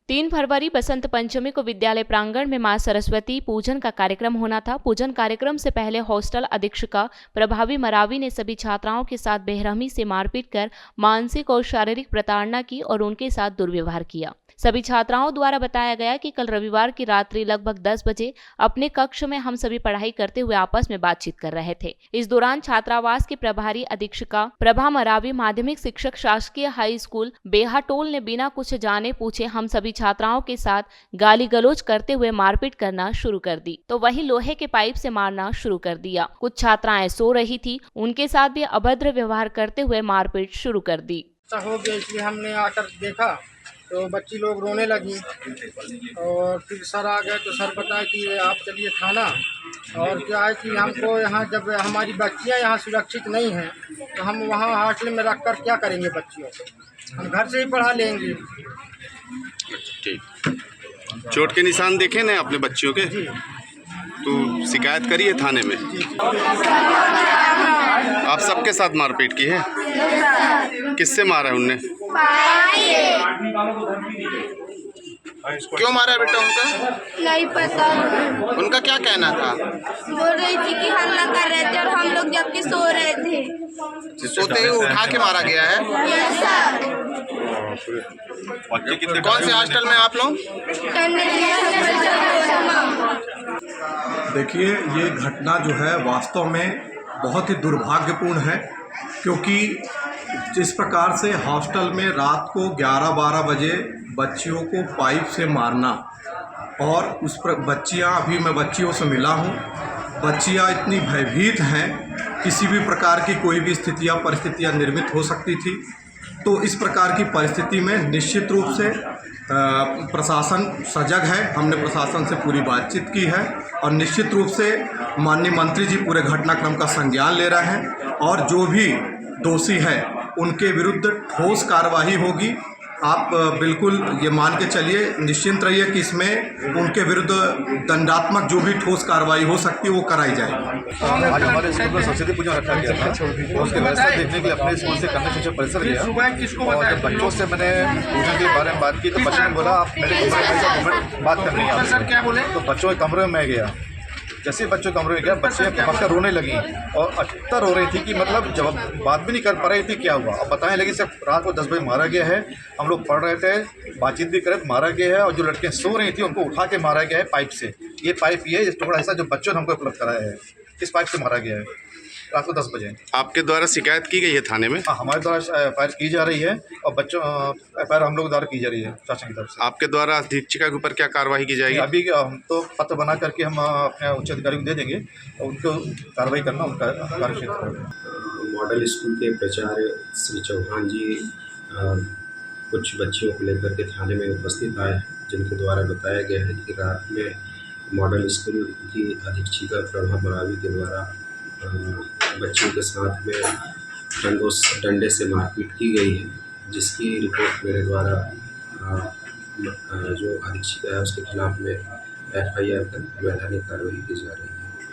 3 फरवरी बसंत पंचमी को विद्यालय प्रांगण में मां सरस्वती पूजन का कार्यक्रम होना था। पूजन कार्यक्रम से पहले हॉस्टल अधीक्षिका प्रभावी मरावी ने सभी छात्राओं के साथ बेरहमी से मारपीट कर मानसिक और शारीरिक प्रताड़ना की और उनके साथ दुर्व्यवहार किया। सभी छात्राओं द्वारा बताया गया कि कल रविवार की रात्रि लगभग 10 बजे अपने कक्ष में हम सभी पढ़ाई करते हुए आपस में बातचीत कर रहे थे। इस दौरान छात्रावास की प्रभारी अधीक्षिका प्रभा मरावी, माध्यमिक शिक्षक शासकीय हाई स्कूल बेहाटोल ने बिना कुछ जाने पूछे हम सभी छात्राओं के साथ गाली गलौज करते हुए मारपीट करना शुरू कर दी, तो वही लोहे के पाइप से मारना शुरू कर दिया। कुछ छात्राएं सो रही थी, उनके साथ भी अभद्र व्यवहार करते हुए मारपीट शुरू कर दी। हो गया इसलिए हमने आकर देखा तो बच्ची लोग रोने लगी और फिर सर आ गए तो सर बताया कि आप चलिए थाना। और क्या है कि हमको यहाँ जब हमारी बच्चियाँ यहाँ सुरक्षित नहीं हैं तो हम वहाँ हॉस्टल में रख कर क्या करेंगे बच्चियों को, हम घर से ही पढ़ा लेंगे। ठीक, चोट के निशान देखे ना अपने बच्चियों के? तो शिकायत करी है थाने में? आप सबके साथ मारपीट की है? किससे मारा है उनने? क्यों मारा है बेटा उनका? नहीं पता। उनका क्या कहना था? बोल रही थी कि हल्ला कर रहे थे और हम लोग जबकि सो रहे थे। सोते ही उठा के मारा गया है? Yes sir. कौन से हॉस्टल में आप लोग? देखिए, ये घटना जो है वास्तव में बहुत ही दुर्भाग्यपूर्ण है, क्योंकि जिस प्रकार से हॉस्टल में रात को 11-12 बजे बच्चियों को पाइप से मारना और उस पर बच्चियां, अभी मैं बच्चियों से मिला हूं, बच्चियां इतनी भयभीत हैं, किसी भी प्रकार की कोई भी परिस्थितियां निर्मित हो सकती थी। तो इस प्रकार की परिस्थिति में निश्चित रूप से प्रशासन सजग है। हमने प्रशासन से पूरी बातचीत की है और निश्चित रूप से माननीय मंत्री जी पूरे घटनाक्रम का संज्ञान ले रहे हैं और जो भी दोषी है उनके विरुद्ध ठोस कार्रवाई होगी। आप बिल्कुल ये मान के चलिए, निश्चिंत रहिए कि इसमें उनके विरुद्ध दंडात्मक जो भी ठोस कार्रवाई हो सकती है वो कराई जाएगी। आज हमारे स्कूल में सरस्वती पूजा रखा गया था, उसकी व्यवस्था देखने के लिए अपने स्कूल से करने शिक्षक परिसर गया और जब बच्चों से मैंने पूजा के बारे में बात की तो बच्चों ने बोला आप मेरे कमरे में बात करनी है। तो बच्चों के कमरे में मैं गया। जैसे बच्चों कमरे में गया, बच्चे पकड़ रोने लगी और अटतर रो रही थी कि मतलब जब बात भी नहीं कर पा रही थी क्या हुआ। अब बताएं, लेकिन सिर्फ रात को 10 बजे मारा गया है। हम लोग पढ़ रहे थे, बातचीत भी करे, मारा गया है और जो लड़कियां सो रही थी उनको उठा के मारा गया है पाइप से। ये पाइप ये इस टुकड़ा हिस्सा जो बच्चों ने हमको उपलब्ध कराया है, इस पाइप से मारा गया है रात को 10 बजे। आपके द्वारा शिकायत की गई है थाने में? हाँ, हमारे द्वारा एफ की जा रही है और बच्चों एफ हम लोग द्वारा की जा रही है शासन की तरफ से। आपके द्वारा अधीक्षिका के ऊपर क्या कार्रवाई की जाएगी? अभी हम तो पत्र बना करके हम अपने उच्च अधिकारी को दे देंगे और उनको कार्रवाई करना उनका कार्यक्षेत्र है। मॉडल स्कूल के प्राचार्य श्री चौहान जी कुछ बच्चियों को लेकर के थाने में उपस्थित आए, जिनके द्वारा बताया गया है कि रात में मॉडल स्कूल की अधीक्षिका प्रभा मरावी के द्वारा बच्चियों के साथ में डंडे से मारपीट की गई है, जिसकी रिपोर्ट मेरे द्वारा जो अधीक्षिका है उसके खिलाफ में FIR कर वैधानिक कार्रवाई की जा रही है।